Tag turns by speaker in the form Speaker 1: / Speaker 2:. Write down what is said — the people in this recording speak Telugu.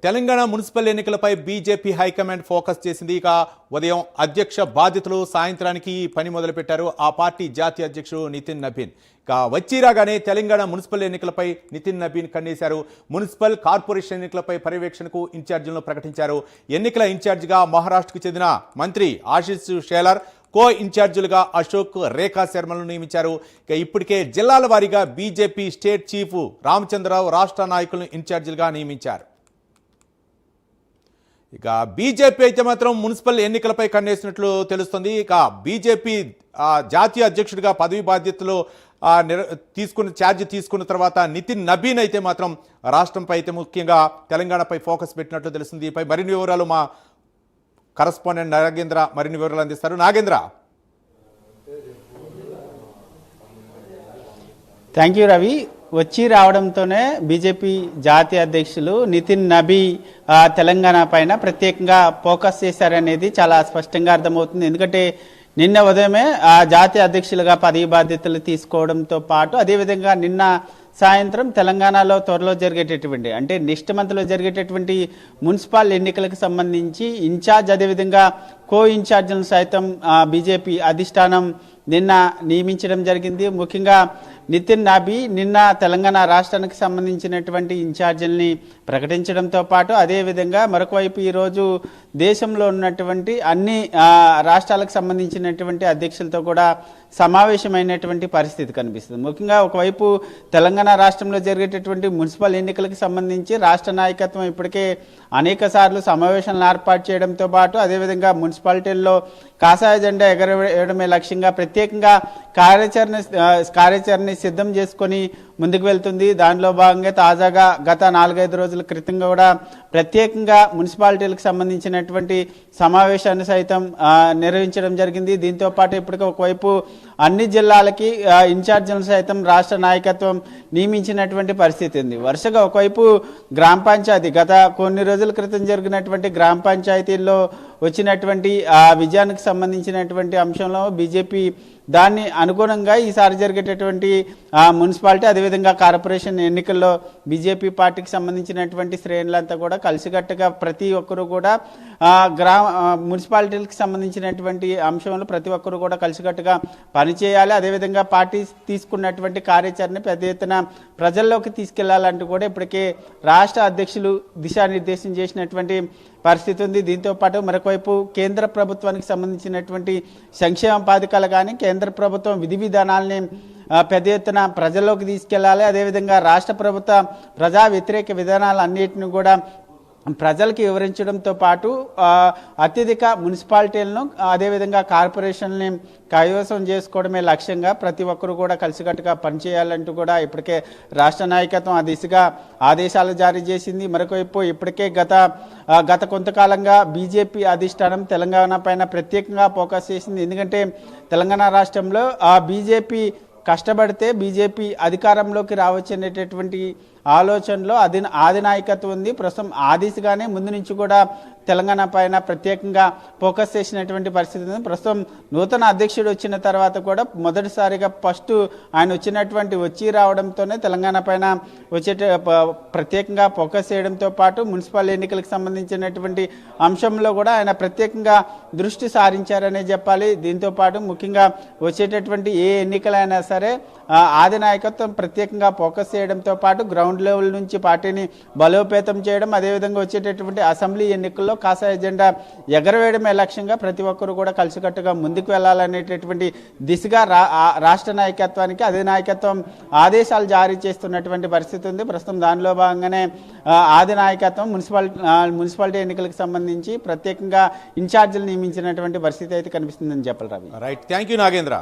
Speaker 1: తెలంగాణ మున్సిపల్ ఎన్నికలపై బీజేపీ హైకమాండ్ ఫోకస్ చేసింది. ఇక ఉదయం అధ్యక్ష బాధ్యతలు, సాయంత్రానికి పని మొదలుపెట్టారు ఆ పార్టీ జాతీయ అధ్యక్షుడు నితిన్ నబీన్. ఇక వచ్చిరాగానే తెలంగాణ మున్సిపల్ ఎన్నికలపై నితిన్ నబీన్ కన్నేశారు. మున్సిపల్ కార్పొరేషన్ ఎన్నికలపై పర్యవేక్షణకు ఇన్ఛార్జీలను ప్రకటించారు. ఎన్నికల ఇన్ఛార్జిగా మహారాష్ట్రకు చెందిన మంత్రి ఆశీష్ షేలార్, కో ఇన్ఛార్జీలుగా అశోక్, రేఖా శర్మలను నియమించారు. ఇక ఇప్పటికే జిల్లాల వారీగా బీజేపీ స్టేట్ చీఫ్ రామచంద్రరావు రాష్ట్ర నాయకులను ఇన్ఛార్జీలుగా నియమించారు. ఇక బీజేపీ అయితే మాత్రం మున్సిపల్ ఎన్నికలపై కన్నేసినట్లు తెలుస్తుంది. ఇక బీజేపీ జాతీయ అధ్యక్షుడిగా పదవి బాధ్యతలు ఛార్జ్ తీసుకున్న తర్వాత నితిన్ నబీన్ అయితే మాత్రం రాష్ట్రంపై అయితే ముఖ్యంగా తెలంగాణపై ఫోకస్ పెట్టినట్లు తెలుస్తుంది. దీనిపై మరిన్ని వివరాలు మా కరస్పాండెంట్ నాగేంద్ర మరిన్ని వివరాలు అందిస్తారు. నాగేంద్ర.
Speaker 2: Thank you Ravi. వచ్చి రావడంతోనే బీజేపీ జాతీయ అధ్యక్షులు నితిన్ నబీ తెలంగాణ పైన ప్రత్యేకంగా ఫోకస్ చేశారనేది చాలా స్పష్టంగా అర్థమవుతుంది. ఎందుకంటే నిన్న ఉదయమే జాతీయ అధ్యక్షులుగా పదవి బాధ్యతలు తీసుకోవడంతో పాటు అదేవిధంగా నిన్న సాయంత్రం తెలంగాణలో త్వరలో జరిగేటటువంటి అంటే నెక్స్ట్ మంత్లో జరిగేటటువంటి మున్సిపల్ ఎన్నికలకు సంబంధించి ఇన్ఛార్జ్ అదేవిధంగా కో ఇన్ఛార్జీలను సైతం బీజేపీ అధిష్టానం నిన్న నియమించడం జరిగింది. ముఖ్యంగా నితిన్ నబీ నిన్న తెలంగాణ రాష్ట్రానికి సంబంధించినటువంటి ఇన్ఛార్జీలని ప్రకటించడంతో పాటు అదేవిధంగా మరొక వైపు ఈరోజు దేశంలో ఉన్నటువంటి అన్ని రాష్ట్రాలకు సంబంధించినటువంటి అధ్యక్షులతో కూడా సమావేశమైనటువంటి పరిస్థితి కనిపిస్తుంది. ముఖ్యంగా ఒకవైపు తెలంగాణ రాష్ట్రంలో జరిగేటటువంటి మున్సిపల్ ఎన్నికలకు సంబంధించి రాష్ట్ర నాయకత్వం ఇప్పటికే అనేక సార్లు సమావేశాలను ఏర్పాటు చేయడంతో పాటు అదేవిధంగా మున్సిపాలిటీల్లో కాషాయ జెండా ఎగరవేయడమే లక్ష్యంగా ప్రత్యేకంగా కార్యాచరణ సిద్ధం చేసుకొని ముందుకు వెళ్తుంది. దానిలో భాగంగా తాజాగా గత 4-5 రోజుల క్రితం కూడా ప్రత్యేకంగా మున్సిపాలిటీలకు సంబంధించినటువంటి సమావేశాన్ని సైతం నిర్వహించడం జరిగింది. దీంతో పాటు ఇప్పటికే ఒకవైపు అన్ని జిల్లాలకి ఇన్ఛార్జీలను సైతం రాష్ట్ర నాయకత్వం నియమించినటువంటి పరిస్థితి ఉంది. వరుసగా ఒకవైపు గ్రామ పంచాయతీ గత కొన్ని రోజుల క్రితం జరిగినటువంటి గ్రామ పంచాయతీల్లో వచ్చినటువంటి విజయానికి సంబంధించినటువంటి అంశంలో బీజేపీ దాన్ని అనుగుణంగా ఈసారి జరిగేటటువంటి మున్సిపాలిటీ అదేవిధంగా కార్పొరేషన్ ఎన్నికల్లో బీజేపీ పార్టీకి సంబంధించినటువంటి శ్రేణులంతా కూడా కలిసికట్టుగా ప్రతి ఒక్కరూ కూడా మున్సిపాలిటీలకు సంబంధించినటువంటి అంశంలో ప్రతి ఒక్కరూ కూడా కలిసికట్టుగా పనిచేయాలి. అదేవిధంగా పార్టీ తీసుకున్నటువంటి కార్యాచరణ పెద్ద ఎత్తున ప్రజల్లోకి తీసుకెళ్లాలంటూ కూడా ఇప్పటికే రాష్ట్ర అధ్యక్షులు దిశానిర్దేశం చేసినటువంటి పరిస్థితి ఉంది. దీంతో పాటు మరొకవైపు కేంద్ర ప్రభుత్వానికి సంబంధించినటువంటి సంక్షేమ పథకాలు కానీ కేంద్ర ప్రభుత్వం విధి విధానాలని పెద్ద ఎత్తున ప్రజల్లోకి తీసుకెళ్లాలి. అదేవిధంగా రాష్ట్ర ప్రభుత్వ ప్రజా వ్యతిరేక విధానాలన్నింటినీ కూడా ప్రజలకు వివరించడంతో పాటు అత్యధిక మున్సిపాలిటీలను అదేవిధంగా కార్పొరేషన్ని కైవసం చేసుకోవడమే లక్ష్యంగా ప్రతి ఒక్కరు కూడా కలిసికట్టుగా పనిచేయాలంటూ కూడా ఇప్పటికే రాష్ట్ర నాయకత్వం ఆ దిశగా ఆదేశాలు జారీ చేసింది. మరొకవైపు ఇప్పటికే గత కొంతకాలంగా బీజేపీ అధిష్టానం తెలంగాణ పైన ప్రత్యేకంగా ఫోకస్ చేసింది. ఎందుకంటే తెలంగాణ రాష్ట్రంలో బీజేపీ కష్టపడితే బీజేపీ అధికారంలోకి రావచ్చు అనేటటువంటి ఆలోచనలో ఆది నాయకత్వం ఉంది. ప్రస్తుతం ఆ దిశగానే ముందు నుంచి కూడా తెలంగాణ పైన ప్రత్యేకంగా ఫోకస్ చేసినటువంటి పరిస్థితి ఉంది. ప్రస్తుతం నూతన అధ్యక్షుడు వచ్చిన తర్వాత కూడా మొదటిసారిగా ఫస్ట్ ఆయన వచ్చి రావడంతోనే తెలంగాణ పైన ప్రత్యేకంగా ఫోకస్ చేయడంతో పాటు మున్సిపల్ ఎన్నికలకు సంబంధించినటువంటి అంశంలో కూడా ఆయన ప్రత్యేకంగా దృష్టి సారించారనే చెప్పాలి. దీంతో పాటు ముఖ్యంగా వచ్చేటటువంటి ఏ ఎన్నికలైనా సరే ఆది నాయకత్వం ప్రత్యేకంగా ఫోకస్ చేయడంతో పాటు గ్రౌండ్ లెవెల్ నుంచి పార్టీని బలోపేతం చేయడం అదేవిధంగా వచ్చేటటువంటి అసెంబ్లీ ఎన్నికల్లో కాషాయ జెండా ఎగరవేయడమే లక్ష్యంగా ప్రతి ఒక్కరు కూడా కలిసికట్టుగా ముందుకు వెళ్లాలనేటటువంటి దిశగా రాష్ట్ర నాయకత్వానికి అదే నాయకత్వం ఆదేశాలు జారీ చేస్తున్నటువంటి పరిస్థితి ఉంది. ప్రస్తుతం దానిలో భాగంగానే ఆది నాయకత్వం మున్సిపాలిటీ ఎన్నికలకు సంబంధించి ప్రత్యేకంగా ఇన్ఛార్జీలు నియమించినటువంటి పరిస్థితి అయితే కనిపిస్తుందని చెప్పాలి Ravi.
Speaker 1: Right, thank you Nagendra.